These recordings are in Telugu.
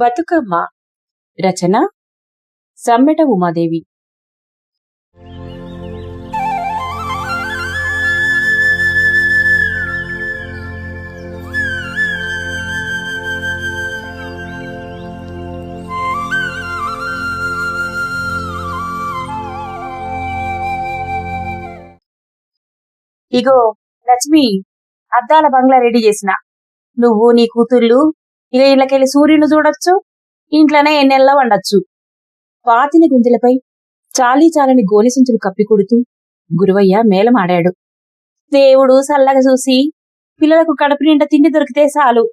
బతుకమ్మ రచన సమ్మెట ఉమాదేవి. ఇగో లక్ష్మి, అద్దాల బంగ్లా రెడీ చేసిన. నువ్వు నీ కూతుర్లు ఇక ఇళ్ళకెళ్ళి సూర్యుని చూడొచ్చు, ఇంట్లోనే ఎన్నెల్లా వండొచ్చు. పాతిని గుంజలపై చాలీ చాలని గోనెసంచులు కప్పికొడుతూ గురువయ్య మేళమాడాడు. దేవుడు సల్లగా చూసి పిల్లలకు కడుపు నిండా తిండి దొరికితే చాలు,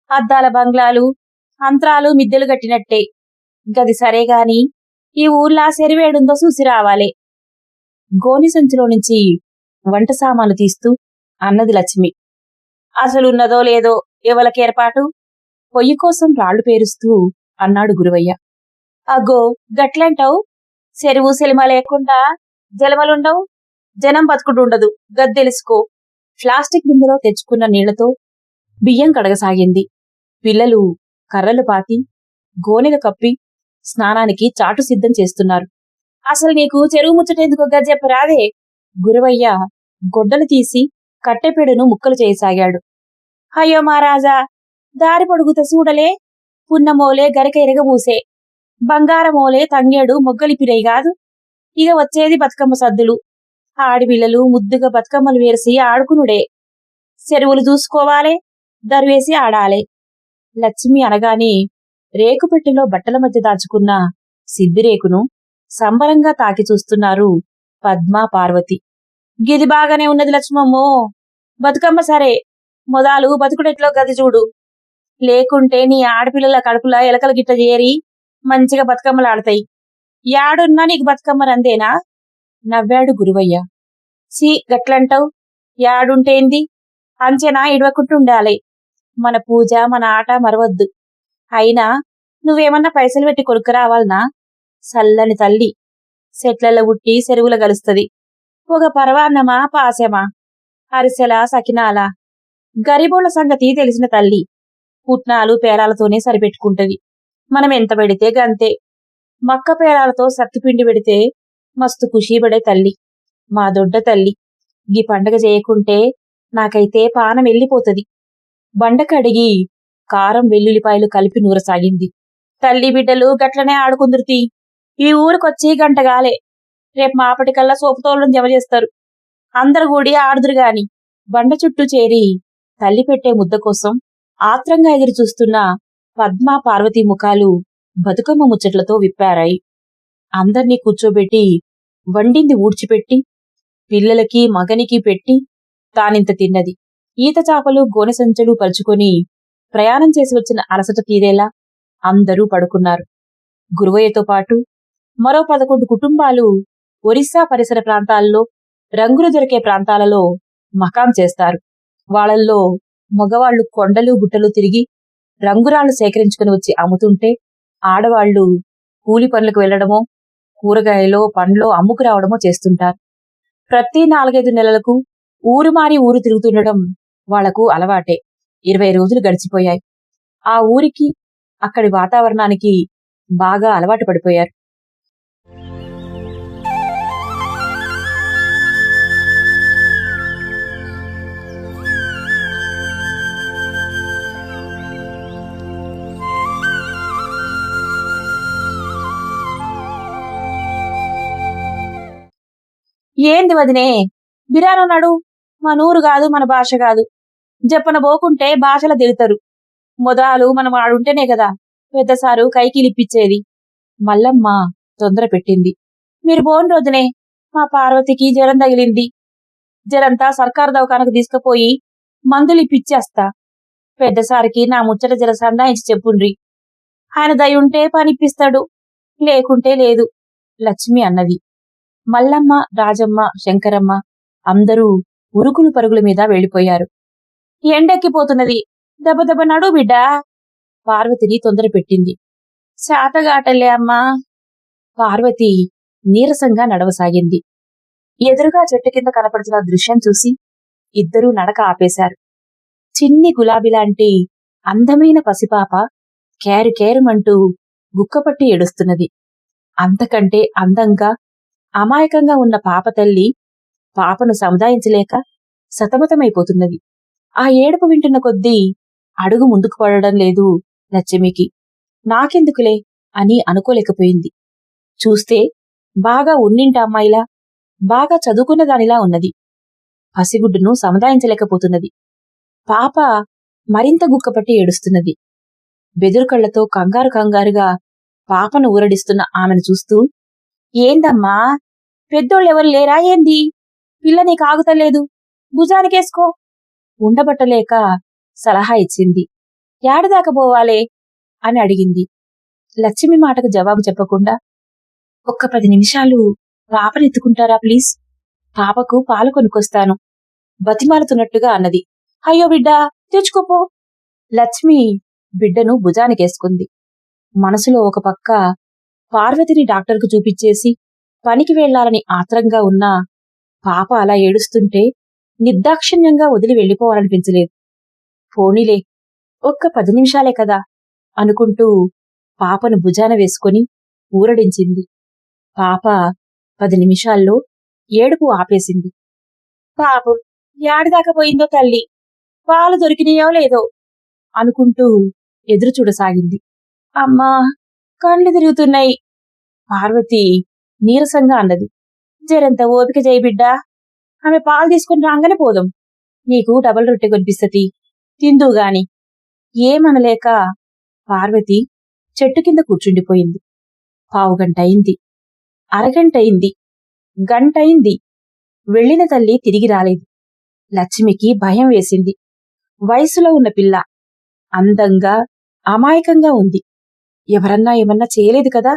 అద్దాల బంగ్లాలు అంతరాలు మిద్దెలు కట్టినట్టే. గది సరేగాని ఈ ఊర్లా సెరివేడుందో చూసి రావాలే. గోనెసంచులో నుంచి వంట సామాను తీస్తూ అన్నది లక్ష్మి. అసలున్నదో లేదో ఎవలకేర్పాటు? పొయ్యి కోసం రాళ్లు పేరుస్తూ అన్నాడు గురువయ్య. అగ్గో గట్లంటావు, చెరువు సెలిమ లేకుండా జలమలుండవు, జనం బతుకుడుండదు, గద్దెలుసుకో. ప్లాస్టిక్ బిందెలో తెచ్చుకున్న నీళ్లతో బియ్యం కడగసాగింది. పిల్లలు కర్రలు పాతి గోనెలు కప్పి స్నానానికి చాటు సిద్ధం చేస్తున్నారు. అసలు నీకు చెరువు ముచ్చటెందుకు గజ్జెప్పరాదే? గురువయ్య గొడ్డలు తీసి కట్టెపెడును ముక్కలు చేయసాగాడు. అయ్యో మహారాజా, దారి పొడుగుత చూడలే, పున్నమోలే గరిక ఎరగబూసే, బంగారమోలే తంగేడు మొగ్గలిపిరయి గాదు. ఇక వచ్చేది బతుకమ్మ సద్దులు. ఆడిపిల్లలు ముద్దుగా బతుకమ్మలు వేసి ఆడుకునుడే. చెరువులు చూసుకోవాలే, దరివేసి ఆడాలే. లక్ష్మి అనగానే రేకుపెట్టెలో బట్టల మధ్య దాచుకున్న సిద్దిరేకును సంబరంగా తాకి చూస్తున్నారు పద్మ, పార్వతి. గిది బాగానే ఉన్నది లక్ష్మమ్మో, బతుకమ్మ సరే, మొదలు బతుకుడెట్లో గది చూడు. లేకుంటే నీ ఆడపిల్లల కడుపులా ఎలకల గిట్ట చేరి మంచిగా బతుకమ్మలాడతాయి. యాడున్నా నీకు బతుకమ్మ రందేనా? నవ్వాడు గురువయ్య. సి గట్లంటావు, యాడుంటేంది, అంచెనా ఇడవకుంటుండాలి. మన పూజ మన ఆట మరవద్దు. అయినా నువ్వేమన్నా పైసలు పెట్టి కొనుక్కరావాలనా? సల్లని తల్లి చెట్లలో ఉట్టి చెరువుల గలుస్తది. ఒక పరవాన్నమా పాసెమా, అరిసెల సకినాలా, గరీబోళ్ల సంగతి తెలిసిన తల్లి. పుట్నాలు పేరాలతోనే సరిపెట్టుకుంటది. మనం ఎంత పెడితే గంతే. మక్క పేరాలతో సత్తుపిండి పెడితే మస్తు ఖుషీపడే తల్లి మా దొడ్డ తల్లి. గీ పండగ చేయకుంటే నాకైతే పానం వెళ్ళిపోతది. బండ కడిగి కారం వెల్లుల్లిపాయలు కలిపి నూరసాగింది. తల్లి బిడ్డలు గట్లనే ఆడుకుందురుతీ. ఈ ఊరికొచ్చి గంటగాలే, రేపు మాపటికల్లా సోపుతోళ్ళను జమ చేస్తారు. అందరు కూడి ఆడుదురుగాని. బండ చుట్టూ చేరి తల్లి పెట్టే ముద్ద కోసం ఆత్రంగా ఎదురు చూస్తున్న పద్మ, పార్వతి ముఖాలు బతుకమ్మ ముచ్చట్లతో విప్పారాయి. అందర్నీ కూర్చోబెట్టి వండింది ఊడ్చిపెట్టి పిల్లలకి మగనికి పెట్టి తానింత తిన్నది. ఈత చాపలు గోనెసంచులు పరుచుకొని ప్రయాణం చేసి వచ్చిన అలసట తీరేలా అందరూ పడుకున్నారు. గురువయ్యతో పాటు మరో 11 కుటుంబాలు ఒరిస్సా పరిసర ప్రాంతాల్లో, రంగులు దొరికే ప్రాంతాలలో మకాం చేస్తారు. వాళ్లల్లో మగవాళ్లు కొండలు గుట్టలు తిరిగి రంగురాళ్లు సేకరించుకుని వచ్చి అమ్ముతుంటే, ఆడవాళ్లు కూలి పనులకు వెళ్లడమో కూరగాయలో పండ్లో అమ్ముకురావడమో చేస్తుంటారు. ప్రతి 4-5 నెలలకు ఊరు మారి ఊరు తిరుగుతుండడం వాళ్లకు అలవాటే. 20 రోజులు గడిచిపోయాయి. ఆ ఊరికి అక్కడి వాతావరణానికి బాగా అలవాటు పడిపోయారు. ఏంది వదినే, బిరానన్నాడు? మనూరు కాదు, మన భాష కాదు. జప్పన పోకుంటే భాషల తిడతారు. మొదలు మనం ఆడుంటేనే కదా పెద్దసారు కైకిలిప్పించేది. మల్లమ్మ తొందర పెట్టింది. మీరు పోని రోజునే మా పార్వతికి జ్వరం తగిలింది. జరంతా సర్కారు దవాఖానకు తీసుకుపోయి మందులు ఇప్పించేస్తా. పెద్దసారికి నా ముచ్చట జర సందాయించి చెప్పుండ్రి. ఆయన దయుంటే పనిప్పిస్తాడు, లేకుంటే లేదు, లక్ష్మి అన్నది. మల్లమ్మ, రాజమ్మ, శంకరమ్మ అందరూ ఉరుకులు పరుగుల మీద వెళ్లిపోయారు. ఎండెక్కిపోతున్నది, దెబ్బ దెబ్బ నడు బిడ్డా, పార్వతిని తొందర పెట్టింది. శాతగాటలే అమ్మా. పార్వతి నీరసంగా నడవసాగింది. ఎదురుగా చెట్టు కింద కనపడుతున్న దృశ్యం చూసి ఇద్దరూ నడక ఆపేశారు. చిన్ని గులాబీలాంటి అందమైన పసిపాప కేరు కేరుమంటూ గుక్కపట్టి ఏడుస్తున్నది. అంతకంటే అందంగా అమాయకంగా ఉన్న పాప తల్లి పాపను సముదాయించలేక సతమతమైపోతున్నది. ఆ ఏడుపు వింటున్న కొద్దీ అడుగు ముందుకు పడడం లేదు లక్ష్మికి. నాకెందుకులే అని అనుకోలేకపోయింది. చూస్తే బాగా ఉన్నింటి అమ్మాయిలా, బాగా చదువుకున్న దానిలా ఉన్నది. పసిగుడ్డును సముదాయించలేకపోతున్నది. పాప మరింత గుక్కపట్టి ఏడుస్తున్నది. బెదురుకళ్లతో కంగారు కంగారుగా పాపను ఊరడిస్తున్న ఆమెను చూస్తూ, ఏందమ్మా, పెద్దోళ్ళెవరు లేరా ఏంది? పిల్ల నీకు ఆగుతలేదు, భుజానికేసుకో ఉండబట్టలేక సలహా ఇచ్చింది. యాడదాకా పోవాలే అని అడిగింది. లక్ష్మి మాటకు జవాబు చెప్పకుండా, ఒక్క 10 నిమిషాలు పాపనెత్తుకుంటారా ప్లీజ్? పాపకు పాలు కొనుక్కొస్తాను బతిమాలుతున్నట్టుగా అన్నది. అయ్యో బిడ్డా, తెచ్చుకోపో. లక్ష్మి బిడ్డను భుజానికేసుకుంది. మనసులో ఒక పక్క పార్వతిని డాక్టర్కు చూపించేసి పనికి వెళ్లాలని ఆత్రంగా ఉన్నా పాప అలా ఏడుస్తుంటే నిర్దాక్షిణ్యంగా వదిలి వెళ్లిపోవాలనిపించలేదు. పోనీలే, ఒక్క 10 నిమిషాలే కదా అనుకుంటూ పాపను భుజాన వేసుకుని ఊరడించింది. పాప 10 నిమిషాల్లో ఏడుపు ఆపేసింది. పాపం యాడిదాకా పోయిందో తల్లి, పాలు దొరికినాయో లేదో అనుకుంటూ ఎదురుచూడసాగింది. అమ్మా, కళ్ళు తిరుగుతున్నాయి పార్వతి నీరసంగా అన్నది. జరంత ఓపిక చేయి బిడ్డా, ఆమె పాలు తీసుకుని రాగానే పోదాం. నీకు డబల్ రొట్టె కొనిపిస్తతి, తిందుగాని. ఏమనలేక పార్వతి చెట్టు కింద కూర్చుండిపోయింది. పావుగంటయింది, అరగంటయింది, గంటయింది. వెళ్లిన తల్లి తిరిగి రాలేదు. లక్ష్మికి భయం వేసింది. వయసులో ఉన్న పిల్ల అందంగా అమాయకంగా ఉంది. ఎవరన్నా ఏమన్నా చేయలేదు కదా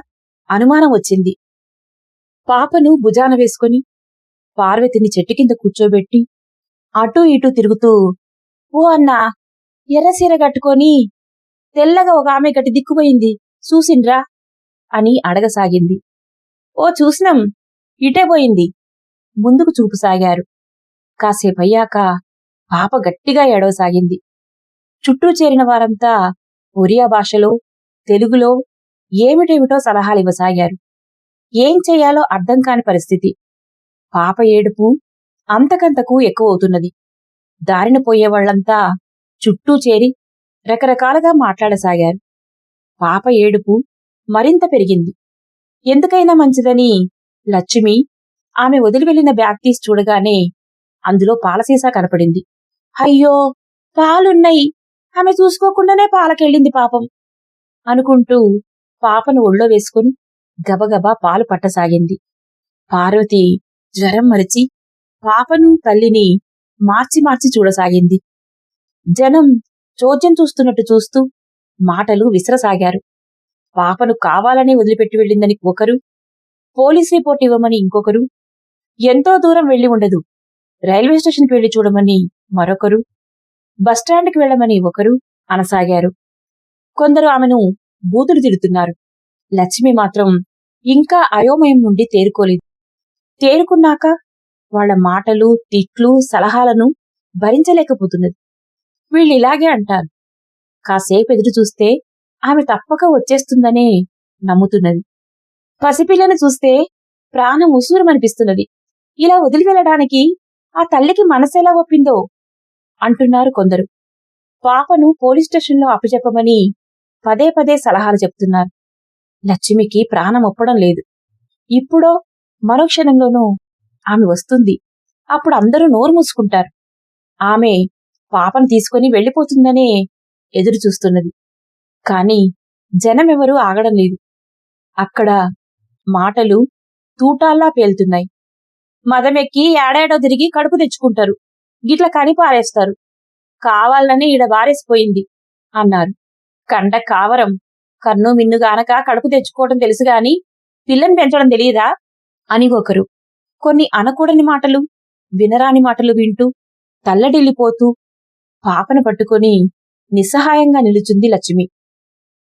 అనుమానం వచ్చింది. పాపను భుజాన వేసుకుని పార్వతిని చెట్టు కింద కూర్చోబెట్టి అటూ ఇటూ తిరుగుతూ, ఓ అన్నా, ఎర్రసీర కట్టుకొని తెల్లగా ఒక ఆమె గట్టి దిక్కుపోయింది, చూసిండ్రా అని అడగసాగింది. ఓ చూసినం, ఇటే పోయింది ముందుకు చూపుసాగారు. కాసేపయ్యాక పాప గట్టిగా ఏడవసాగింది. చుట్టూ చేరిన వారంతా ఒరియా భాషలో, తెలుగులో ఏమిటేమిటో సలహాలివ్వసాగారు. ఏం చెయ్యాలో అర్థం కాని పరిస్థితి. పాప ఏడుపు అంతకంతకు ఎక్కువవుతున్నది. దారిన పోయేవాళ్లంతా చుట్టూ చేరి రకరకాలుగా మాట్లాడసాగారు. పాప ఏడుపు మరింత పెరిగింది. ఎందుకైనా మంచిదని లక్ష్మి ఆమె వదిలి వెళ్లిన బ్యాగ్ తీసి చూడగానే అందులో పాలసీసా కనపడింది. అయ్యో, పాలున్నాయి, ఆమె చూసుకోకుండానే పాలకెళ్ళింది పాపం అనుకుంటూ పాపను ఒళ్ళో వేసుకుని గబగబా పాలు పట్టసాగింది. పార్వతి జ్వరం మరిచి పాపను తల్లిని మార్చి మార్చి చూడసాగింది. జనం చోద్యం చూస్తున్నట్టు చూస్తూ మాటలు విసరసాగారు. పాపను కావాలని వదిలిపెట్టి వెళ్ళిందని ఒకరు, పోలీస్ రిపోర్ట్ ఇవ్వమని ఇంకొకరు, ఎంతో దూరం వెళ్లి ఉండదు, రైల్వే స్టేషన్కి వెళ్లి చూడమని మరొకరు, బస్టాండ్కి వెళ్లమని ఒకరు అనసాగారు. కొందరు ఆమెను బూతులు తిడుతున్నారు. లక్ష్మి మాత్రం ఇంకా అయోమయం నుండి తేరుకోలేదు. తేరుకున్నాక వాళ్ల మాటలు, తిట్లు, సలహాలను భరించలేకపోతున్నది. వీళ్ళిలాగే అంటారు. కాసేపు ఎదురు చూస్తే ఆమె తప్పక వచ్చేస్తుందనే నమ్ముతున్నది. పసిపిల్లను చూస్తే ప్రాణం ఉసూరమనిపిస్తున్నది. ఇలా వదిలి వెళ్లడానికి ఆ తల్లికి మనసెలా ఒప్పిందో అంటున్నారు కొందరు. పాపను పోలీస్ స్టేషన్లో అప్పచెప్పమని పదే పదే సలహాలు చెప్తున్నారు. లక్ష్మికి ప్రాణం ఒప్పడం లేదు. ఇప్పుడో మరో క్షణంలోనూ ఆమె వస్తుంది. అప్పుడు అందరూ నోరు మూసుకుంటారు. ఆమె పాపను తీసుకుని వెళ్లిపోతుందనే ఎదురు చూస్తున్నది. కాని జనమెవరూ ఆగడం లేదు. అక్కడ మాటలు తూటాల్లా పేలుతున్నాయి. మదమెక్కి ఏడాడో తిరిగి కడుపు తెచ్చుకుంటారు, గిట్ల కని పారేస్తారు, కావాలని ఈడ బారేసిపోయింది అన్నారు. కండ కావరం, కన్ను మిన్నుగానక కడుపు తెచ్చుకోవటం తెలుసుగాని పిల్లని పెంచడం తెలియదా అని ఒకరు. కొన్ని అనకూడని మాటలు, వినరాని మాటలు వింటూ తల్లడిల్లిపోతూ పాపను పట్టుకుని నిస్సహాయంగా నిలుచుంది లక్ష్మి.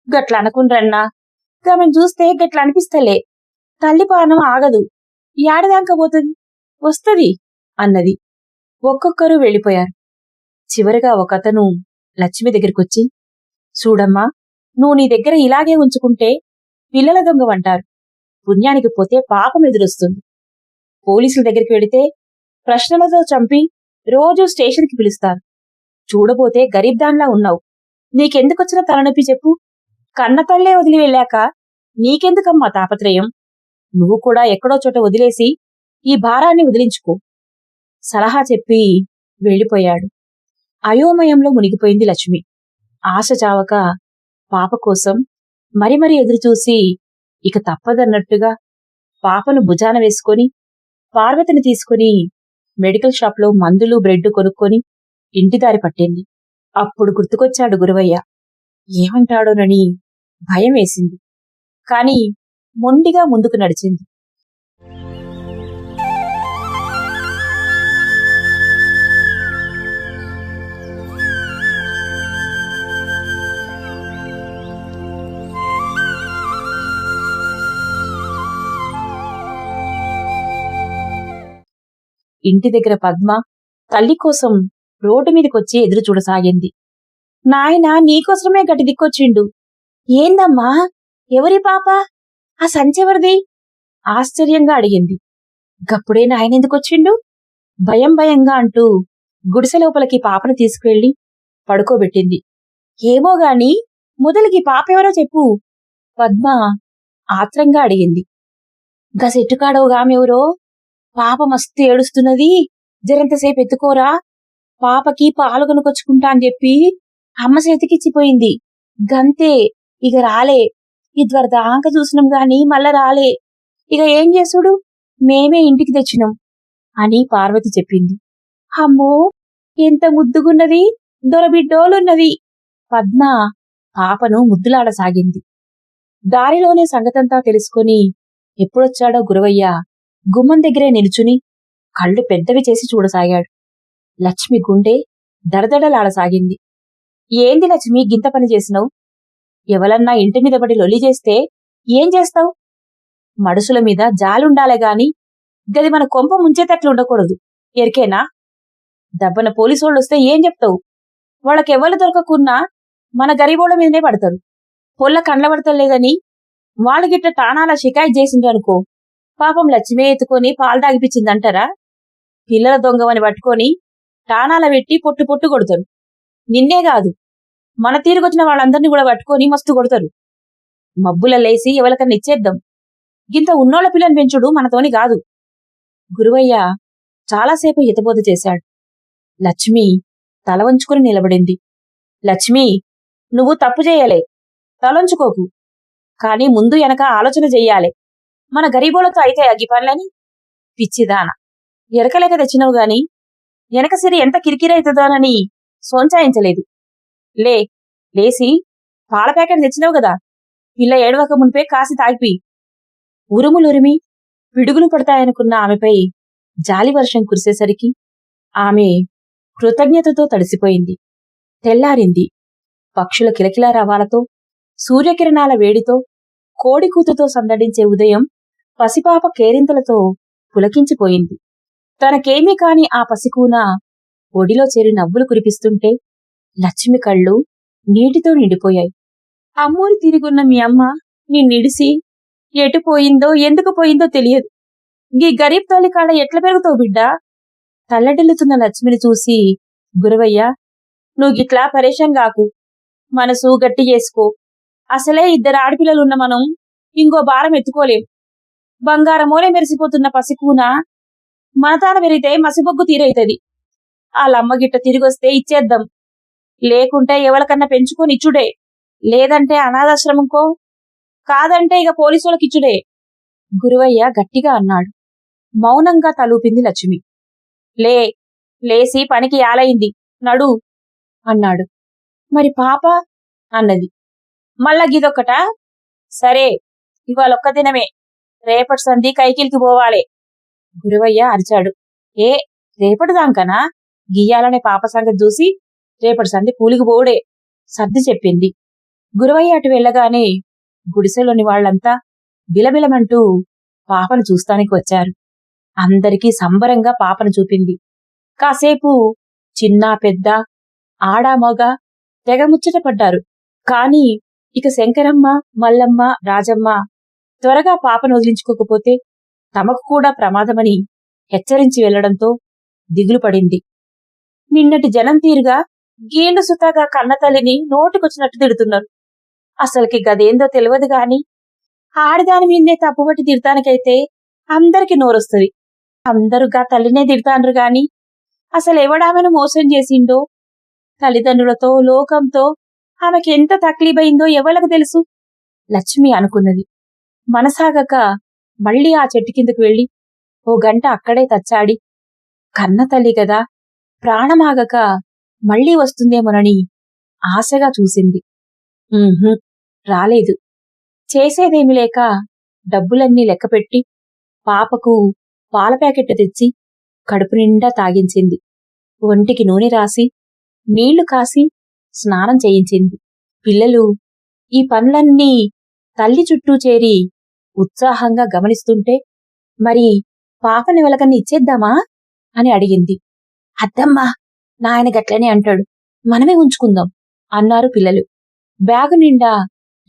గట్ల అనుకుండ్రన్నా, గమని చూస్తే గట్ల అనిపిస్తలే, తల్లి పానం ఆగదు, యాడదాకా పోతుంది, వస్తది అన్నది. ఒక్కొక్కరు వెళ్లిపోయారు. చివరిగా ఒకతను లక్ష్మి దగ్గరికొచ్చి, చూడమ్మా, నువ్వు నీ దగ్గర ఇలాగే ఉంచుకుంటే పిల్లల దొంగవంటారు. పుణ్యానికి పోతే పాపం ఎదురొస్తుంది. పోలీసుల దగ్గరికి వెడితే ప్రశ్నలతో చంపి రోజూ స్టేషన్కి పిలుస్తారు. చూడబోతే గరీబ్ దాన్లా ఉన్నావు. నీకెందుకొచ్చిన తలనొప్పి చెప్పు? కన్నతల్లే వదిలి వెళ్ళాక నీకెందుకమ్మా తాపత్రయం? నువ్వు కూడా ఎక్కడో చోట వదిలేసి ఈ భారాన్ని వదిలించుకో సలహా చెప్పి వెళ్ళిపోయాడు. అయోమయంలో మునిగిపోయింది లక్ష్మి. ఆశ చావక పాప కోసం మరి ఎదురుచూసి ఇక తప్పదన్నట్టుగా పాపను భుజాన వేసుకొని పార్వతిని తీసుకుని మెడికల్ షాప్లో మందులు బ్రెడ్ కొనుక్కొని ఇంటిదారి పట్టింది. అప్పుడు గుర్తుకొచ్చాడు గురవయ్య. ఏమంటాడోనని భయం వేసింది. కాని మొండిగా ముందుకు నడిచింది. ఇంటి దగ్గర పద్మ తల్లి కోసం రోడ్డు మీదకొచ్చి ఎదురు చూడసాగింది. నాయనా నీకోసమే గట్టి దిక్కొచ్చిండు. ఏందమ్మా, ఎవరి పాప? ఆ సంచెవరిది? ఆశ్చర్యంగా అడిగింది. గప్పుడే నాయనెందుకొచ్చిండు? భయంగా అంటూ గుడిసె లోపలికి పాపను తీసుకువెళ్లి పడుకోబెట్టింది. ఏమోగాని మొదలికి పాపెవరో చెప్పు పద్మ ఆత్రంగా అడిగింది. గసెట్టుకాడోగామెవరో పాప మస్తు ఏడుస్తున్నది, జరంతసేపు ఎత్తుకోరా, పాపకి పాలు కొనుకొచ్చుకుంటా అని చెప్పి అమ్మ చేతికిచ్చిపోయింది. గంతే, ఇక రాలే. ఇదివరదాంక చూసినాం గాని మళ్ళా రాలే. ఇక ఏం చేసుడు, మేమే ఇంటికి తెచ్చినాం అని పార్వతి చెప్పింది. అమ్మో, ఎంత ముద్దుగున్నది, దొరబిడ్డోలున్నది. పద్మ పాపను ముద్దులాడసాగింది. దారిలోనే సంగతంతా తెలుసుకొని ఎప్పుడొచ్చాడో గురవయ్య గుమ్మం దగ్గరే నిలుచుని కళ్ళు పెద్దవి చేసి చూడసాగాడు. లక్ష్మి గుండె దడదడలాడసాగింది. ఏంది లక్ష్మి గింత పని చేసినావు? ఎవలన్నా ఇంటి మీద పడి లొల్లి చేస్తే ఏం చేస్తావు? మడుసుల మీద జాలుండాలే గాని గది మన కొంప ముంచేటట్లుండకూడదు, ఎరికేనా? దబ్బన పోలీసోళ్ళొస్తే ఏం చెప్తావు? వాళ్ళకెవ్వలు దొరకకున్నా మన గరీబోళ్ల మీదనే పడతారు. పొల్ల కండ్ల పడతలేదని వాళ్ళు గిట్ట టాణాల షికాయత్ చేసిండ్రనుకో, పాపం లక్ష్మే ఎత్తుకొని పాలు తాగిపించిందంటారా? పిల్లల దొంగవని పట్టుకొని టాణాల పెట్టి పొట్టు కొడతారు. నిన్నే కాదు, మన తీరుకొచ్చిన వాళ్ళందరినీ కూడా పట్టుకొని మస్తు కొడతారు. మబ్బుల లేసి ఎవరికన్నా ఇచ్చేద్దాం. గింత ఉన్నోళ్ల పిల్లని పెంచుడు మనతోని కాదు. గురువయ్య చాలాసేపు హితబోధ చేశాడు. లక్ష్మి తల వంచుకుని నిలబడింది. లక్ష్మి, నువ్వు తప్పు చేయలే, తలొంచుకోకు. కాని ముందు వెనక ఆలోచన చెయ్యాలే. మన గరీబోళ్లతో అయితే అగ్గి పనులని. పిచ్చిదాన, ఎరకలేక తెచ్చినవు గాని వెనక సిరి ఎంత కిరికిరైతుందోనని సోంచాయించలేదు. లేసి పాల ప్యాకెట్ తెచ్చినావు గదా, పిల్ల ఏడవక మునిపే కాసి తాగిపి. ఉరుములురిమి పిడుగులు పడతాయనుకున్న ఆమెపై జాలి వర్షం కురిసేసరికి ఆమె కృతజ్ఞతతో తడిసిపోయింది. తెల్లారింది. పక్షుల కిలకిలా రవాలతో, సూర్యకిరణాల వేడితో, కోడికూతుతో సందడించే ఉదయం పసిపాప కేరింతలతో పులకించిపోయింది. తనకేమీ కాని ఆ పసికూన ఒడిలో చేరి నవ్వులు కురిపిస్తుంటే లక్ష్మి కళ్ళు నీటితో నిండిపోయాయి. అమ్మూరి తిరిగున్న మీ అమ్మ నిన్నిడిసి ఎటు పోయిందో ఎందుకు పోయిందో తెలియదు. గీ గరీబ్ తల్లి కాడ ఎట్ల పెరుగుతావు బిడ్డా? తల్లడిల్లుతున్న లక్ష్మిని చూసి గురవయ్య, నువ్వు గిట్లా పరేషాన్ గాకు, మనసు గట్టి చేసుకో. అసలే 2 ఆడపిల్లలున్న మనం ఇంకో భారం ఎత్తుకోలేం. బంగారమోలే మెరిసిపోతున్న పసికూన మనతాన పెరిగితే మసిబొగ్గు తీరైతది. ఆళ్ళమ్మ గిట్ట తిరిగొస్తే ఇచ్చేద్దాం, లేకుంటే ఎవరికన్నా పెంచుకొని ఇచ్చుడే, లేదంటే అనాథాశ్రమంకో, కాదంటే ఇక పోలీసులకిచ్చుడే. గురువయ్య గట్టిగా అన్నాడు. మౌనంగా తలూపింది లక్ష్మి. లేసి పనికి యాలయింది, నడు అన్నాడు. మరి పాప అన్నది. మళ్ళా గిదొక్కటా? సరే, ఇవాళొక్క దినమే, రేపటి సంధి కైకిలికి పోవాలే. గురవయ్య అరిచాడు. రేపటి దాంకనా? గియ్యాలనే పాప సంగతి చూసి రేపటి సంధి కూలికి పోవుడే సర్ది చెప్పింది. గురవయ్య అటు వెళ్ళగానే గుడిసెలోని వాళ్లంతా బిలబిలమంటూ పాపను చూస్తానికి వచ్చారు. అందరికీ సంబరంగా పాపను చూపింది. కాసేపు చిన్న పెద్ద, ఆడా మగ తెగ ముచ్చట పడ్డారు. కాని ఇక శంకరమ్మ, మల్లమ్మ, రాజమ్మ త్వరగా పాపను వదిలించుకోకపోతే తమకు కూడా ప్రమాదమని హెచ్చరించి వెళ్లడంతో దిగులు పడింది. నిన్నటి జనం తీరుగా గీళ్లు సుతాగా కన్నతల్లిని నోటికొచ్చినట్టు తిడుతున్నారు. అసలుకి గదేందో తెలియదు గాని ఆడిదాని మీదే తప్పుబట్టి తిడతానికైతే అందరికి నోరొస్తుంది. అందరుగా తల్లినే తిడతాండ్రు గాని అసలు ఎవడామెను మోసం చేసిండో, తల్లిదండ్రులతో, లోకంతో ఆమెకెంత తక్లీబయిందో ఎవలకు తెలుసు? లక్ష్మి అనుకున్నది. మనసాగక మళ్లీ ఆ చెట్టు కిందకు వెళ్లి ఓ గంట అక్కడే తచ్చాడి, కన్న తల్లి గదా, ప్రాణమాగక మళ్లీ వస్తుందేమోనని ఆశగా చూసింది. రాలేదు. చేసేదేమి లేక డబ్బులన్నీ లెక్కపెట్టి పాపకు పాల ప్యాకెట్ తెచ్చి కడుపు నిండా తాగించింది. ఒంటికి నూనె రాసి నీళ్లు కాసి స్నానం చేయించింది. పిల్లలు ఈ పనులన్నీ తల్లి చుట్టూ చేరి ఉత్సాహంగా గమనిస్తుంటే మరి పాపనివలకన్నా ఇచ్చేద్దామా అని అడిగింది. అద్దమ్మా, నాయన గట్లనే అంటాడు, మనమే ఉంచుకుందాం అన్నారు పిల్లలు. బ్యాగు నిండా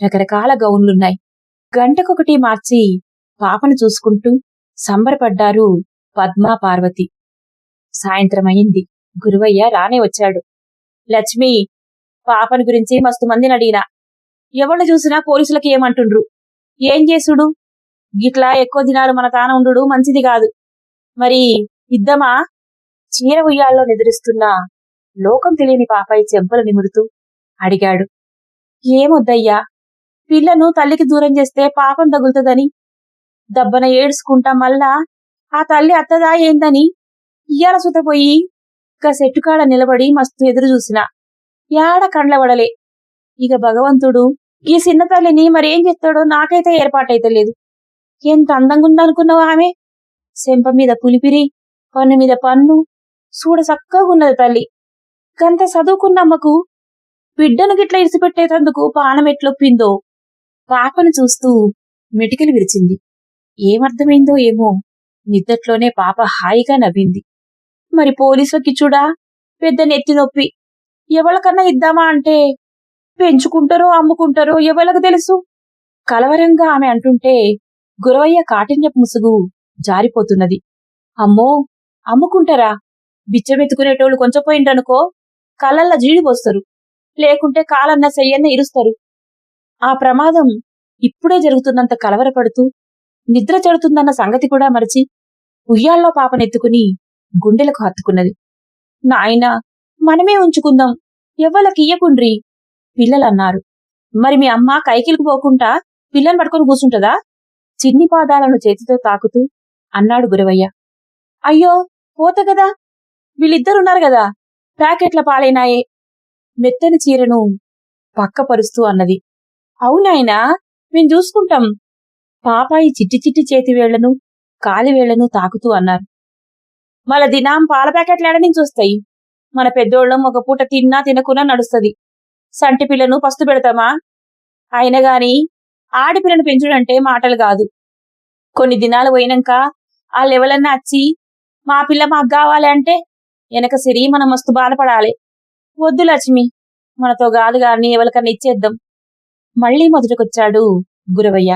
రకరకాల గౌన్లున్నాయి. గంటకొకటి మార్చి పాపను చూసుకుంటూ సంబరపడ్డారు పద్మ, పార్వతి. సాయంత్రమయింది. గురువయ్య రానే వచ్చాడు. లక్ష్మి, పాపని గురించి మస్తు మందిని అడిగినా, ఎవళ్ళు చూసినా పోలీసులకి ఏమంటుండ్రు. ఏం చేసుడు? గిట్లా ఎక్కువ దినాలు మన తాన ఉండు మంచిది కాదు. మరి ఇద్దమా? చీర ఉయ్యాల్లో నిద్రిస్తున్న లోకం తెలియని పాపాయి చెంపలు నిమురుతూ అడిగాడు. ఏమొద్దయ్యా, పిల్లను తల్లికి దూరం చేస్తే పాపం తగులుతుందని దబ్బన ఏడ్చుకుంటా మళ్ళా ఆ తల్లి అత్తదా ఏందని ఇయ్యాల సుతపోయి సెట్టుకాడ నిలబడి మస్తు ఎదురు చూసిన యాడ కండ్లబడలే. ఇక భగవంతుడు ఈ చిన్న తల్లిని మరేం చేస్తాడో నాకైతే ఏర్పాటైతే లేదు. ఎంత అందంగుందనుకున్నావు ఆమె? చెంప మీద పులిపిరి, పన్ను మీద పన్ను, చూడ చక్కగున్నది తల్లి. గంత చదువుకున్నమ్మకు బిడ్డను గిట్ల ఇరిసిపెట్టేటందుకు పానమెట్లొప్పిందో. పాపను చూస్తూ మెటికలు విరిచింది. ఏమర్థమైందో ఏమో, నిద్దట్లోనే పాప హాయిగా నవ్వింది. మరి పోలీసులకి చూడా పెద్ద నెత్తి నొప్పి. ఎవరికన్నా ఇద్దామా అంటే పెంచుకుంటారో అమ్ముకుంటారో ఎవరికి తెలుసు? కలవరంగా ఆమె అంటుంటే గురవయ్య కాటిన్యపు ముసుగు జారిపోతున్నది. అమ్మో, అమ్ముకుంటారా? బిచ్చమెత్తుకునేటోళ్ళు కొంచెం పోయిండ్రనుకో కళ్ళల్లా జీడిపోస్తారు, లేకుంటే కాలన్న చెయ్యన్న ఇరుస్తారు. ఆ ప్రమాదం ఇప్పుడే జరుగుతున్నంత కలవరపడుతూ నిద్ర చెడుతుందన్న సంగతి కూడా మరచి ఉయ్యాల్లో పాపనెత్తుకుని గుండెలకు హత్తుకున్నది. నాయనా, మనమే ఉంచుకుందాం, ఎవ్వలకియ్యకుండ్రి పిల్లలన్నారు. మరి మీ అమ్మ కైకిలికి పోకుండా పిల్లని పట్టుకుని కూర్చుంటదా? చిన్ని పాదాలను చేతితో తాకుతూ అన్నాడు గురవయ్య. అయ్యో, పోతగదా, వీళ్ళిద్దరున్నారు గదా, ప్యాకెట్ల పాలైనాయే మెత్తని చీరను పక్కపరుస్తూ అన్నది. అవునాయనా, మేం చూసుకుంటాం పాపాయి చిట్టి చిట్టి చేతివేళ్లను కాలివేళ్లను తాకుతూ అన్నారు. మళ్ళ దినాం పాల ప్యాకెట్లు ఏడనుంచి వస్తాయి? మన పెద్దోళ్ళం ఒక పూట తిన్నా తినకున్నా నడుస్తుంది. సంటి పిల్లను పస్తు పెడతామా? అయినగాని ఆడిపిల్లను పెంచుడంటే మాటలు కాదు. కొన్ని దినాలు పోయినాక వాళ్ళెవలన్నా వచ్చి మా పిల్ల మాకు కావాలి అంటే వెనక సిరి మనం మస్తు బాధపడాలి. వద్దు లక్ష్మి, మనతో కాదు గాని ఎవరికన్నా ఇచ్చేద్దాం. మళ్లీ మొదటికొచ్చాడు గురవయ్య.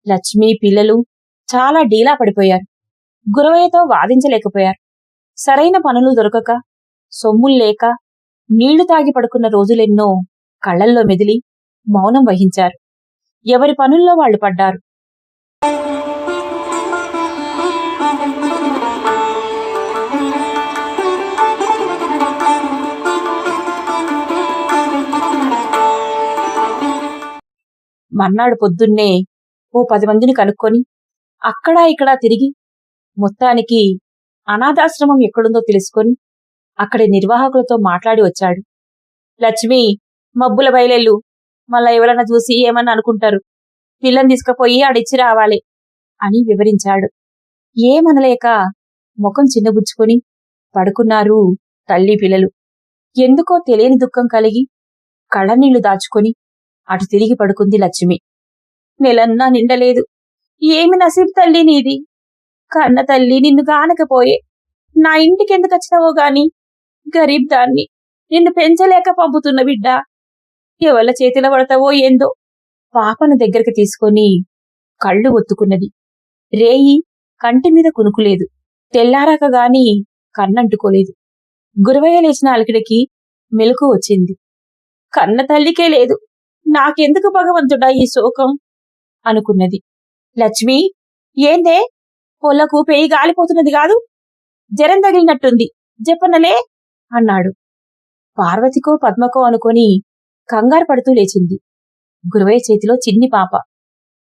లక్ష్మి, పిల్లలు చాలా డీలా పడిపోయారు. గురవయ్యతో వాదించలేకపోయారు. సరైన పనులు దొరకక, సొమ్ముల్లేక నీళ్లు తాగి పడుకున్న రోజులెన్నో కళ్లల్లో మెదిలి మౌనం వహించారు. ఎవరి పనుల్లో వాళ్లు పడ్డారు. మర్నాడు పొద్దున్నే ఓ 10 మందిని కనుక్కొని అక్కడా ఇక్కడా తిరిగి మొత్తానికి అనాథాశ్రమం ఎక్కడుందో తెలుసుకొని అక్కడి నిర్వాహకులతో మాట్లాడి వచ్చాడు. లక్ష్మి, మబ్బుల బయలెళ్ళు, మళ్ళా ఎవరన్నా చూసి ఏమన్నా అనుకుంటారు. పిల్లని తీసుకుపోయి ఆడిచ్చి రావాలి అని వివరించాడు. ఏమనలేక ముఖం చిన్నబుచ్చుకొని పడుకున్నారు తల్లి, పిల్లలు. ఎందుకో తెలియని దుఃఖం కలిగి కళ్ళనీళ్లు దాచుకొని అటు తిరిగి పడుకుంది లక్ష్మి. నెలన్నా నిండలేదు. ఏమి నసీబ్ తల్లి నీది? కన్న తల్లి నిన్ను కానకపోయే. నా ఇంటికెందుకు వచ్చినావో గాని గరీబ్ దాన్ని, నిన్ను పెంచలేక పంపుతున్న బిడ్డ. ఎవళ్ళ చేతిలో పడతావో ఏందో. పాపను దగ్గరికి తీసుకొని కళ్ళు ఒత్తుకున్నది. రేయి కంటి మీద కునుకులేదు. తెల్లారాక గాని కన్నంటుకోలేదు. గురవయ్య లేచిన అలికిడికి మెలకు వచ్చింది. కన్న తల్లికే లేదు, నాకెందుకు భగవంతుడా ఈ శోకం అనుకున్నది. లక్ష్మి, ఏందే పొల్లకు పేయి గాలిపోతున్నది కాదు, జరం తగిలినట్టుంది, చెప్పనలే అన్నాడు. పార్వతికో పద్మకో అనుకొని కంగారు పడుతూ లేచింది. గురవయ్య చేతిలో చిన్ని పాప,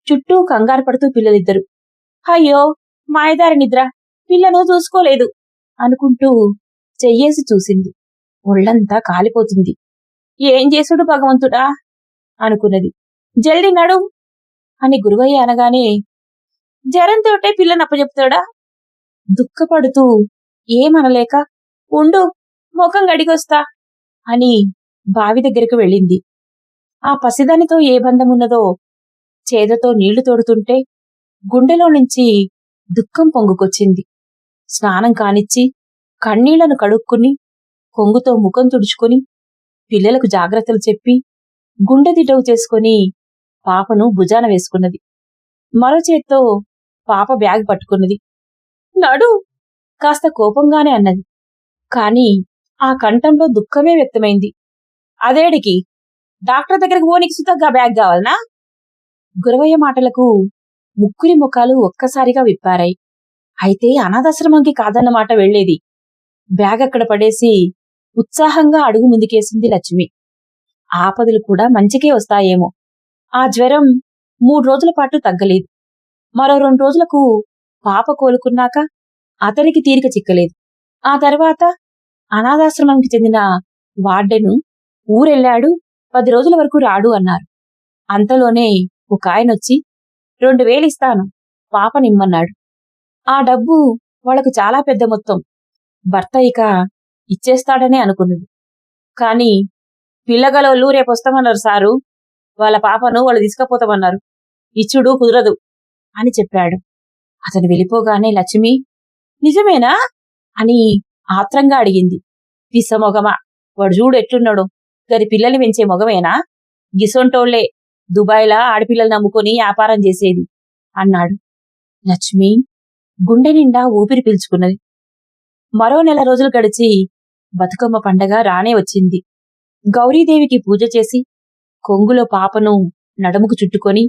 చుట్టూ కంగారు పడుతూ పిల్లలిద్దరు. అయ్యో మాయదారి నిద్ర, పిల్లను చూసుకోలేదు అనుకుంటూ చెయ్యేసి చూసింది. ఒళ్లంతా కాలిపోతుంది. ఏం చేసుడు భగవంతుడా అనుకున్నది. జల్ది నడు అని గురువయ్య అనగానే, జరంతోటే పిల్లనప్పచెప్తాడా? దుఃఖపడుతూ ఏమనలేక, ఉండు ముఖం గడిగొస్తా అని బావి దగ్గరకు వెళ్ళింది. ఆ పసిదానితో ఏ బంధమున్నదో చేదతో నీళ్లు తోడుతుంటే గుండెలో నుంచి దుఃఖం పొంగుకొచ్చింది. స్నానం కానిచ్చి కన్నీళ్లను కడుక్కుని కొంగుతో ముఖం తుడుచుకుని పిల్లలకు జాగ్రత్తలు చెప్పి గుండె దిటవు చేసుకుని పాపను భుజాన వేసుకున్నది. మరో చేత్తో పాప బ్యాగ్ పట్టుకున్నది. నడు కాస్త కోపంగానే అన్నది. కాని ఆ కంఠంలో దుఃఖమే వ్యక్తమైంది. అదేడికి డాక్టర్ దగ్గరకు పోనీకి సుతగ్గా బ్యాగ్ కావాలనా? గురవయ్య మాటలకు ముగ్గురి ముఖాలు ఒక్కసారిగా విప్పారాయి. అయితే అనాథాశ్రమంకి కాదన్నమాట వెళ్లేది. బ్యాగ్ అక్కడ పడేసి ఉత్సాహంగా అడుగు ముందుకేసింది లక్ష్మి. ఆపదలు కూడా మంచికే వస్తాయేమో. ఆ జ్వరం 3 రోజుల పాటు తగ్గలేదు. మరో 2 రోజులకు పాప కోలుకున్నాక అతనికి తీరిక చిక్కలేదు. ఆ తర్వాత అనాథాశ్రమంకి చెందిన వార్డెను ఊరెళ్ళాడు, 10 రోజుల వరకు రాడు అన్నారు. అంతలోనే ఒక ఆయనొచ్చి 2000 ఇస్తాను పాపనిమ్మన్నాడు. ఆ డబ్బు వాళ్లకు చాలా పెద్ద మొత్తం. భర్త ఇక ఇచ్చేస్తాడనే అనుకున్నది. కాని పిల్లగలోళ్ళు రేపొస్తామన్నారు సారు, వాళ్ళ పాపను వాళ్ళు తీసుకపోతామన్నారు, ఇచ్చుడు కుదరదు అని చెప్పాడు. అతను వెళ్ళిపోగానే లక్ష్మి, నిజమేనా అని ఆత్రంగా అడిగింది. పిస్స మొగమా, వాడు చూడు ఎట్లున్నాడు, గది పిల్లల్ని పెంచే మొగమేనా? గిసొంటోళ్లే దుబాయ్లా ఆడపిల్లలు నమ్ముకొని వ్యాపారం చేసేది అన్నాడు. లక్ష్మి గుండె నిండా ఊపిరి పీల్చుకున్నది. మరో 1 నెల రోజులు గడిచి బతుకమ్మ పండగ రానే వచ్చింది. గౌరీదేవికి పూజ చేసి కొంగులో పాపను నడుముకు చుట్టుకొని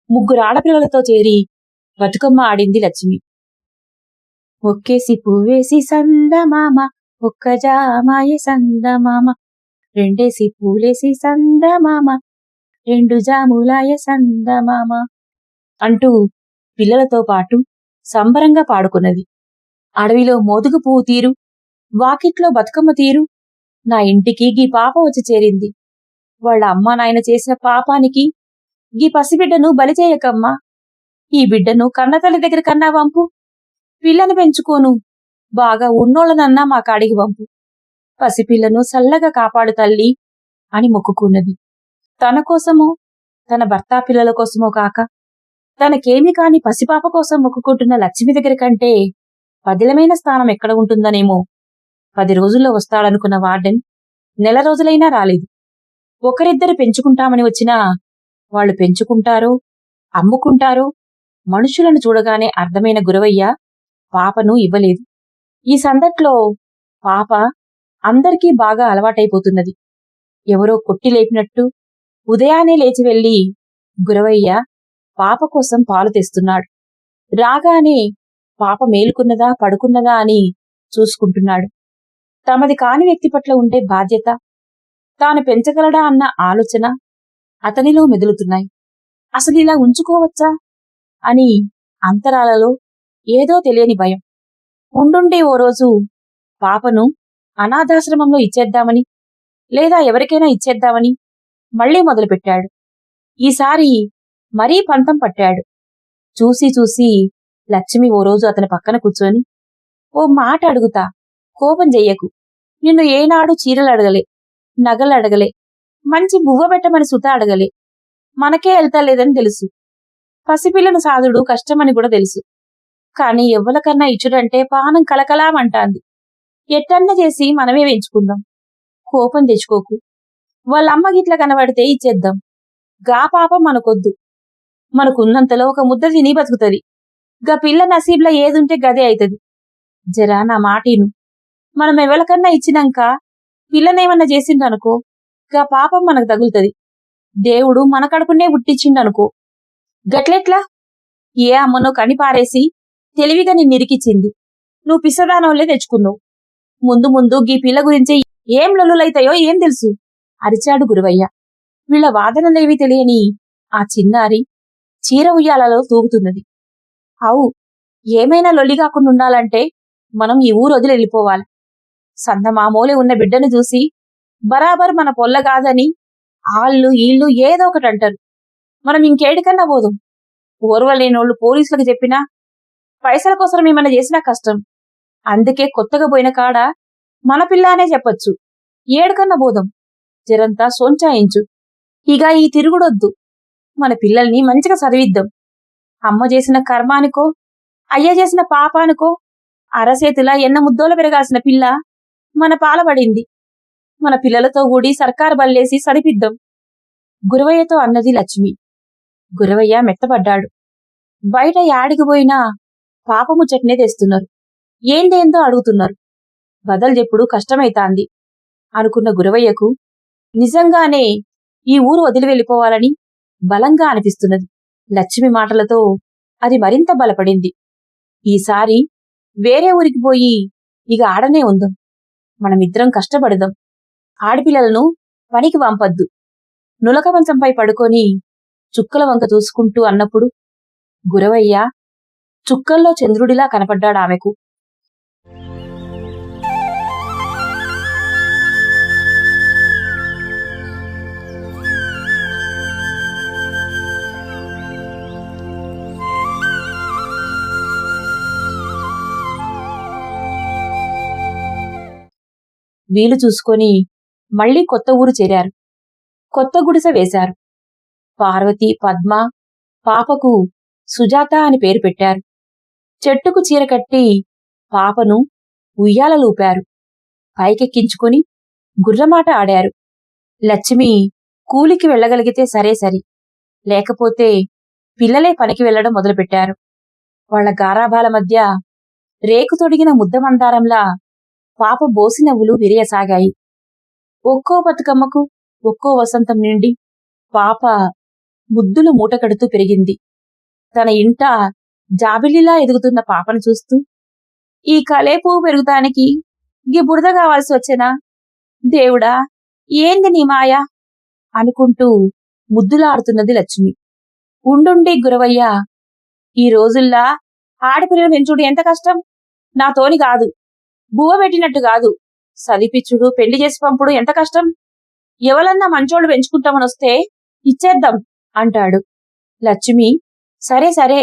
3 ఆడపిల్లలతో చేరి బతుకమ్మ ఆడింది లక్ష్మి. ఒక్కేసి పువ్వేసి సందమామ, ఒక్క జామాయ సందమామ, రెండేసి పూలేసి సందమామ, 2 జాములాయ సందమామ అంటూ పిల్లలతో పాటు సంబరంగా పాడుకున్నది. అడవిలో మోదుగు పువ్వు తీరు, వాకిట్లో బతుకమ్మ తీరు, నా ఇంటికి గీ పాప వచ్చి చేరింది. వాళ్ళ అమ్మా నాయన చేసిన పాపానికి గీ పసిబిడ్డను బలిచేయకమ్మా, ఈ బిడ్డను కన్నతల్లి దగ్గర కన్నా వంపు, పిల్లను పెంచుకోను, బాగా ఉన్నోళ్ళనన్నా మా కాడికి వంపు, పసిపిల్లను సల్లగా కాపాడు తల్లి అని మొక్కుకున్నది. తన కోసమో తన భర్త పిల్లల కోసమో కాక తనకేమి కాని పసిపాప కోసం మొక్కుకుంటున్న లక్ష్మి దగ్గర కంటే పదిలమైన స్థానం ఎక్కడ ఉంటుందనేమో. 10 రోజుల్లో వస్తాడనుకున్న వార్డెన్ 1 నెల రోజులైనా రాలేదు. ఒకరిద్దరు పెంచుకుంటామని వచ్చినా వాళ్ళు పెంచుకుంటారో అమ్ముకుంటారో మనుషులను చూడగానే అర్థమైన గురవయ్య పాపను ఇవ్వలేదు. ఈ సందట్లో పాప అందరికీ బాగా అలవాటైపోతున్నది. ఎవరో కొట్టి లేపినట్టు ఉదయాన్నే లేచి వెళ్లి గురవయ్య పాప కోసం పాలు తెస్తున్నాడు. రాగానే పాప మేలుకున్నదా పడుకున్నదా అని చూసుకుంటున్నాడు. తమది కాని వ్యక్తి పట్ల ఉండే బాధ్యత, తాను పెంచగలడా అన్న ఆలోచన అతనిలో మెదులుతున్నాయి. అసలు ఇలా ఉంచుకోవచ్చా అని అంతరాలలో ఏదో తెలియని భయం. ఉండుండి ఓ రోజు పాపను అనాథాశ్రమంలో ఇచ్చేద్దామని, లేదా ఎవరికైనా ఇచ్చేద్దామని మళ్లీ మొదలుపెట్టాడు. ఈసారి మరీ పంతం పట్టాడు. చూసి చూసి లక్ష్మి ఓ రోజు అతని పక్కన కూర్చొని, ఓ మాట అడుగుతా, కోపం చెయ్యకు, నిన్ను ఏనాడు చీరలు అడగలే, నగలు అడగలే, మంచి బువ్వ పెట్టమని సుత అడగలే, మనకే వెళ్తలేదని తెలుసు, పసిపిల్లను సాదుడు కష్టమని కూడా తెలుసు, కాని ఎవ్వలకన్నా ఇచ్చుడంటే పానం కలకలామంటాంది. ఎట్టన్న చేసి మనమే పెంచుకుందాం, కోపం తెచ్చుకోకు, వాళ్ళ అమ్మ గిట్ల కనబడితే ఇచ్చేద్దాం. గా పాపం మనకొద్దు. మనకున్నంతలో ఒక ముద్ద తిని బతుకుతది. గా పిల్ల నసీబ్లో ఏదుంటే గదే అయితది. జరా నా మాటిను. మనం ఎవరికన్నా ఇచ్చినాక పిల్లనేమన్నా చేసిండనుకో, గా పాపం మనకు తగులుతది. దేవుడు మన కడుపునే పుట్టించిండనుకో, గట్లెట్లా? ఏ అమ్మనో కని పారేసి తెలివిగా నిన్నిరికిచ్చింది. నువ్వు పిసదానోళ్లే తెచ్చుకున్నావు. ముందు ముందు గీ పిల్ల గురించి ఏం లొల్లులైతాయో ఏం తెలుసు అరిచాడు గురవయ్య. వీళ్ల వాదనలేవి తెలియని ఆ చిన్నారి చీర ఉయ్యాలలో తూగుతున్నది. అవు, ఏమైనా లొల్లి కాకుండా మనం ఈ ఊరు వదిలి వెళ్ళిపోవాలి. సందమామోలే ఉన్న బిడ్డను చూసి బరాబర్ మన పొల్ల కాదని ఆళ్ళు ఈళ్ళు ఏదో ఒకటి అంటారు. మనం ఇంకేడికన్నా పోదాం. ఓర్వలేనోళ్లు పోలీసులకు చెప్పినా పైసల కోసం ఏమన్నా చేసినా కష్టం. అందుకే కొత్తగా పోయిన కాడ మన పిల్ల అనే చెప్పొచ్చు. ఏడుకన్నా పోదాం. జరంతా సోంచాయించు. ఇక ఈ తిరుగుడొద్దు. మన పిల్లల్ని మంచిగా చదివిద్దాం. అమ్మ చేసిన కర్మానికో అయ్య చేసిన పాపానికో అరసేతులా ఎన్న ముద్దోల పెరగాల్సిన పిల్ల మన పాలబడింది. మన పిల్లలతో కూడి సర్కారు బల్లేసి చదివిద్దాం. గురవయ్యతో అన్నది లక్ష్మి. గురవయ్య మెత్తపడ్డాడు. బయట యాడికి పోయినా పాపముచ్చట్నే తెస్తున్నారు. ఏందేందో అడుగుతున్నారు. బదలు చెప్పుడు కష్టమైతాంది అనుకున్న గురవయ్యకు నిజంగానే ఈ ఊరు వదిలి వెళ్ళిపోవాలని బలంగా అనిపిస్తున్నది. లక్ష్మి మాటలతో అది మరింత బలపడింది. ఈసారి వేరే ఊరికి పోయి ఇక ఆడనే ఉందాం. మనమిద్దరం కష్టపడదాం. ఆడపిల్లలను పనికి పంపద్దు. నులక మంచంపై పడుకొని చుక్కల వంక చూసుకుంటూ అన్నప్పుడు గురవయ్య చుక్కల్లో చంద్రుడిలా కనపడ్డాడామెకు. వీలు చూసుకొని మళ్లీ కొత్త ఊరు చేరారు. కొత్త గుడిసె వేశారు. పార్వతి, పద్మ పాపకు సుజాత అని పేరు పెట్టారు. చెట్టుకు చీర కట్టి పాపను ఉయ్యాలలూపారు. పైకెక్కించుకుని గుర్రమాట ఆడారు. లక్ష్మి కూలికి వెళ్లగలిగితే సరే సరి, లేకపోతే పిల్లలే పనికి వెళ్లడం మొదలుపెట్టారు. వాళ్ల గారాబాల మధ్య రేకు తొడిగిన ముద్దమందారంలా పాప బోసి నవ్వులు విరియసాగాయి. ఒక్కో బతుకమ్మకు ఒక్కో వసంతం నిండి పాప ముద్దులు మూటకడుతూ పెరిగింది. తన ఇంట జాబిలిలా ఎదుగుతున్న పాపను చూస్తూ ఈ కలేపువ్వు పెరుగుతానికి గీ బురద కావాల్సి వచ్చేనా? దేవుడా, ఏంది నీ మాయా అనుకుంటూ ముద్దులాడుతున్నది లక్ష్మి. ఉండుండి గురవయ్య, ఈ రోజుల్లా ఆడపిల్లలు పెంచుడు ఎంత కష్టం. నాతోని కాదు, బువ్వ పెట్టినట్టు కాదు, సదిపిచ్చుడు పెళ్లి చేసి పంపుడు ఎంత కష్టం. ఎవలన్నా మంచోళ్ళు పెంచుకుంటామనొస్తే ఇచ్చేద్దాం అంటాడు. లక్ష్మి సరే సరే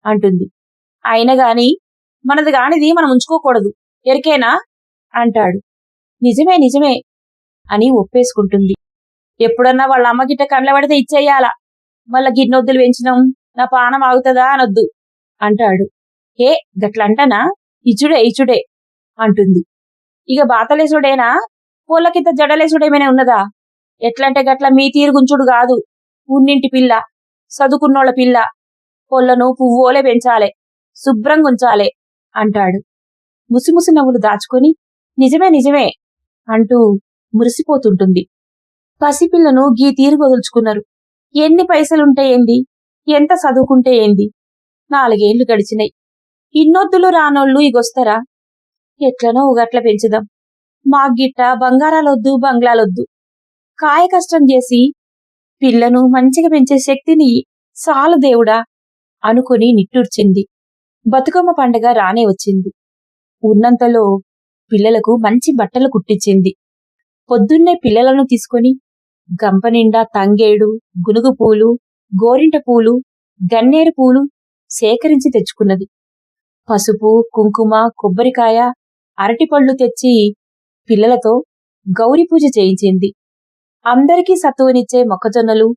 అంటుంది. అయినగాని మనది గానిది మనం ఉంచుకోకూడదు, ఎరికేనా అంటాడు. నిజమే నిజమే అని ఒప్పేసుకుంటుంది. ఎప్పుడన్నా వాళ్ళ అమ్మగిట్ట కండ్ల పడితే ఇచ్చేయాలా, మళ్ళా గిన్నొద్దులు పెంచినాం నా పానం ఆగుతుందా అనొద్దు అంటాడు. ఏ గట్లంటనా, ఇచ్చుడే ఇచ్చుడే అంటుంది. ఇక బాతలేసుడేనా, పూలకింత జడలేసుడేమైనా ఉన్నదా? ఎట్లంటే గట్ల మీ తీరుగుంచుడు కాదు. ఉన్నింటి పిల్ల, చదువుకున్నోళ్ల పిల్ల, పొల్లను పువ్వోలే పెంచాలే, శుభ్రంగా ఉంచాలే అంటాడు. ముసిముసి నవ్వులు దాచుకొని నిజమే నిజమే అంటూ మురిసిపోతుంటుంది. పసిపిల్లను గీ తీరుగు వదులుచుకున్నారు. ఎన్ని పైసలుంటే ఏంది, ఎంత చదువుకుంటే ఏంది? 4 ఏళ్లు గడిచినాయి. ఇన్నొద్దులు రానోళ్ళు ఇగొస్తరా? ఎట్లనో ఉగట్ల పెంచుదాం. మాగిట్ట బంగారాలొద్దు, బంగ్లాలొద్దు. కాయ కష్టం చేసి పిల్లను మంచిగా పెంచే శక్తిని సాలు దేవుడా అనుకుని నిట్టూర్చింది. బతుకమ్మ పండగ రానే వచ్చింది. ఉన్నంతలో పిల్లలకు మంచి బట్టలు కుట్టించింది. పొద్దున్నే పిల్లలను తీసుకొని గంపనిండా తంగేడు, గునుగు పూలు, గోరింట పూలు, గన్నేరు పూలు సేకరించి తెచ్చుకున్నది. పసుపు, కుంకుమ, కొబ్బరికాయ, అరటిపళ్ళు తెచ్చి పిల్లలతో గౌరీ పూజ చేయించింది. అందరికీ సత్తువనిచ్చే మొక్కజొన్నలు,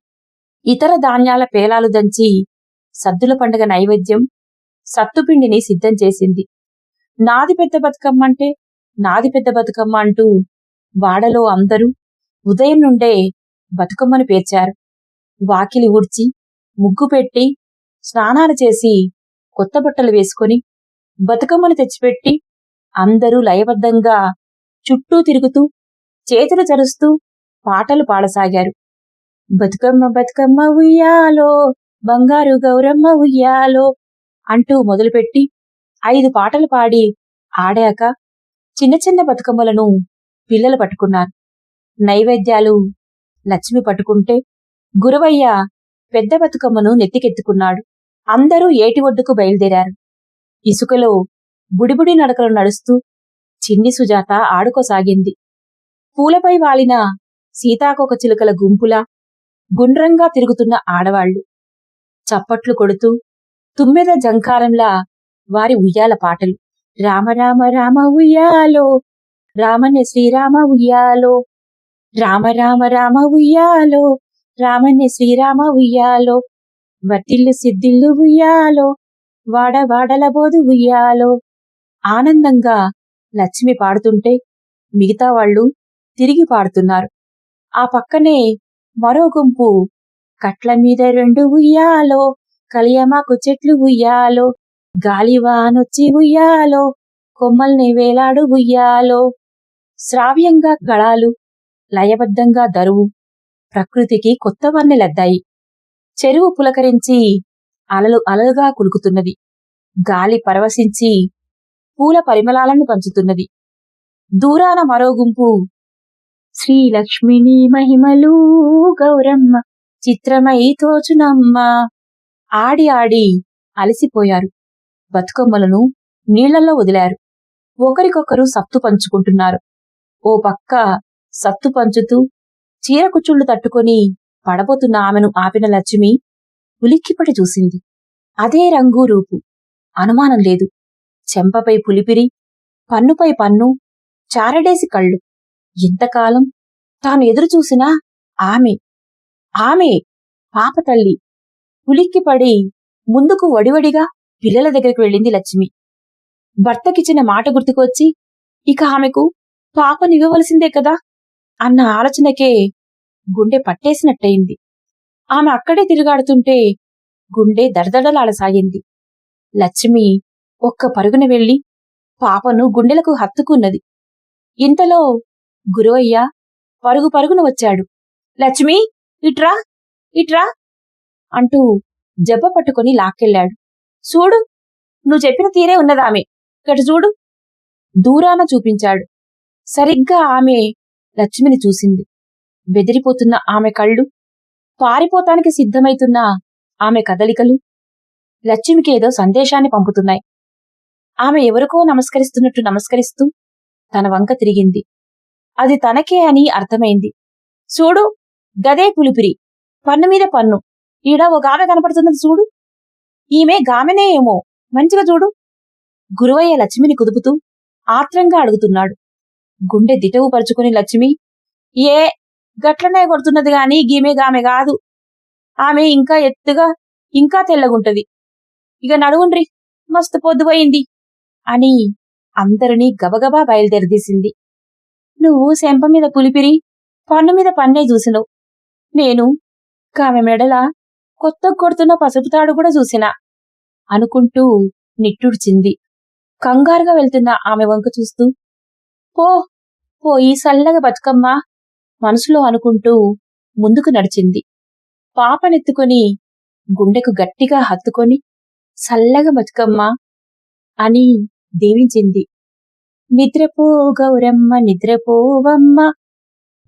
ఇతర ధాన్యాల పేలాలు దంచి సద్దుల పండగ నైవేద్యం సత్తుపిండిని సిద్ధం చేసింది. నాది పెద్ద బతుకమ్మంటే నాది పెద్ద బతుకమ్మ అంటూ వాడలో అందరూ ఉదయం నుండే బతుకమ్మను పేర్చారు. వాకిలి ఊడ్చి, ముగ్గు పెట్టి, స్నానాలు చేసి, కొత్త బట్టలు వేసుకొని, బతుకమ్మను తెచ్చిపెట్టి, అందరూ లయబద్ధంగా చుట్టూ తిరుగుతూ, చేతులు చరుస్తూ పాటలు పాడసాగారు. బతుకమ్మ బతుకమ్మ ఉయ్యాలో, బంగారు గౌరమ్మ ఉయ్యాలో అంటూ మొదలుపెట్టి 5 పాటలు పాడి ఆడాక చిన్న చిన్న బతుకమ్మలను పిల్లలు పట్టుకున్నారు. నైవేద్యాలు లక్ష్మి పట్టుకుంటే గురవయ్య పెద్ద బతుకమ్మను నెత్తికెత్తుకున్నాడు. అందరూ ఏటి ఒడ్డుకు బయలుదేరారు. ఇసుకలో బుడిబుడి నడకలు నడుస్తూ చిన్ని సుజాత ఆడుకోసాగింది. పూలపై వాలిన సీతాకోక చిలుకల గుంపులా గుండ్రంగా తిరుగుతున్న ఆడవాళ్లు చప్పట్లు కొడుతూ తుమ్మెద జంకారంలా వారి ఉయ్యాల పాటలు. రామ రామ రామ ఉయ్యాలో, రామనే శ్రీరామ ఉయ్యాలో, రామ రామ రామ ఉయ్యాలో, రామనే శ్రీరామ ఉయ్యాలో, వర్తిల్లు సిద్ధిల్లు ఉయ్యాలో, వాడవాడల బోధు ఉయ్యాలో. ఆనందంగా లక్ష్మి పాడుతుంటే మిగతా వాళ్ళు తిరిగి పాడుతున్నారు. ఆ పక్కనే మరో గుంపు కట్ల మీద 2 ఉయ్యాలో, కలియమాకు చెట్లు ఉయ్యాలో, గాలివానొచ్చి ఉయ్యాలో, కొమ్మల్ని వేలాడు ఉయ్యాలో. శ్రావ్యంగా గళాలు, లయబద్ధంగా దరువు ప్రకృతికి కొత్త వర్ణెలద్దాయి. చెరువు పులకరించి అలలు అలలుగా కులుకుతున్నది. గాలి పరవశించి పూల పరిమళాలను పంచుతున్నది. దూరాన మరో గుంపు శ్రీలక్ష్మిని మహిమలు గౌరమ్మ చిత్రమై తోచునమ్మ ఆడి ఆడి అలసిపోయారు. బతుకమ్మలను నీళ్లలో వదిలారు. ఒకరికొకరు సత్తు పంచుకుంటున్నారు. ఓ పక్క సత్తు పంచుతూ చీరకుచుళ్లు తట్టుకొని పడబోతున్న ఆమెను ఆపిన లక్ష్మి ఉలిక్కిపడి చూసింది. అదే రంగు రూపు, అనుమానం లేదు. చెంపపై పులిపిరి, పన్నుపై పన్ను, చారడేసి కళ్ళు. ఇంతకాలం తాను ఎదురుచూసినా ఆమె ఆమె పాప తల్లి. ఉలిక్కిపడి ముందుకు వడివడిగా పిల్లల దగ్గరికి వెళ్ళింది లక్ష్మి. భర్తకిచ్చిన మాట గుర్తుకొచ్చి ఇక ఆమెకు పాపనివ్వవలసిందే కదా అన్న ఆలోచనకే గుండె పట్టేసినట్టయింది. ఆమె అక్కడే తిరుగాడుతుంటే గుండె దడదడలాడసాగింది. లక్ష్మి ఒక్క పరుగున వెళ్లి పాపను గుండెలకు హత్తుకున్నది. ఇంతలో గురవయ్య పరుగు పరుగున వచ్చాడు. లక్ష్మి, ఇట్రా ఇట్రా అంటూ జబ్బ పట్టుకుని లాక్కెళ్ళాడు. చూడు, నువ్వు చెప్పిన తీరే ఉన్నదామె, ఇకట చూడు దూరాన చూపించాడు. సరిగ్గా ఆమె లక్ష్మిని చూసింది. బెదిరిపోతున్న ఆమె కళ్ళు, పారిపోతానికి సిద్ధమైతున్న ఆమె కదలికలు లక్ష్మికేదో సందేశాన్ని పంపుతున్నాయి. ఆమె ఎవరికో నమస్కరిస్తున్నట్టు నమస్కరిస్తూ తన వంక తిరిగింది. అది తనకే అని అర్థమైంది. చూడు, గదే పులిపిరి, పన్ను మీద పన్ను, ఈడ ఓ గామె కనపడుతున్నది చూడు, ఈమె గామెనే ఏమో, మంచిగా చూడు. గురవయ్య లక్ష్మిని కుదుపుతూ ఆత్రంగా అడుగుతున్నాడు. గుండె దిటవు పరుచుకుని లక్ష్మి, ఏ గట్లనే కొడుతున్నది గాని గీమె గామె కాదు, ఆమె ఇంకా ఎత్తుగా ఇంకా తెల్లగుంటది, ఇక నడువుండ్రి, మస్తు పొద్దుపోయింది అని అందరినీ గబగబా బయలుదేరదీసింది. నువ్వు శంప మీద పులిపిరి, పన్ను మీద పన్నే చూసినవు. నేను కామె మెడల కొత్త కొడుతున్న పసుపుతాడు కూడా చూసినా అనుకుంటూ నిట్టూర్చింది. కంగారుగా వెళ్తున్న ఆమె వంక చూస్తూ పో పోయి సల్లగా బతుకమ్మ మనసులో అనుకుంటూ ముందుకు నడిచింది. పాపనెత్తుకొని గుండెకు గట్టిగా హత్తుకొని సల్లగా బతుకమ్మ అని దీవించింది. నిద్రపో గౌరమ్మ నిద్రపోవమ్మ,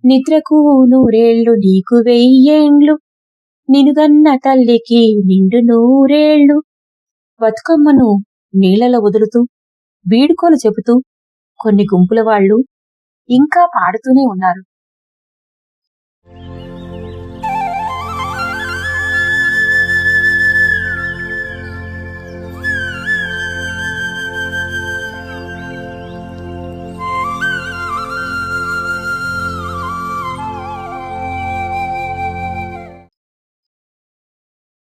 నిద్రకు 100 నీకు 1000 నినుగన్న తల్లికి నిండు 100 బతుకమ్మను నీళ్లలో వదులుతూ వీడుకోలు చెబుతూ కొన్ని గుంపుల వాళ్ళు ఇంకా పాడుతూనే ఉన్నారు.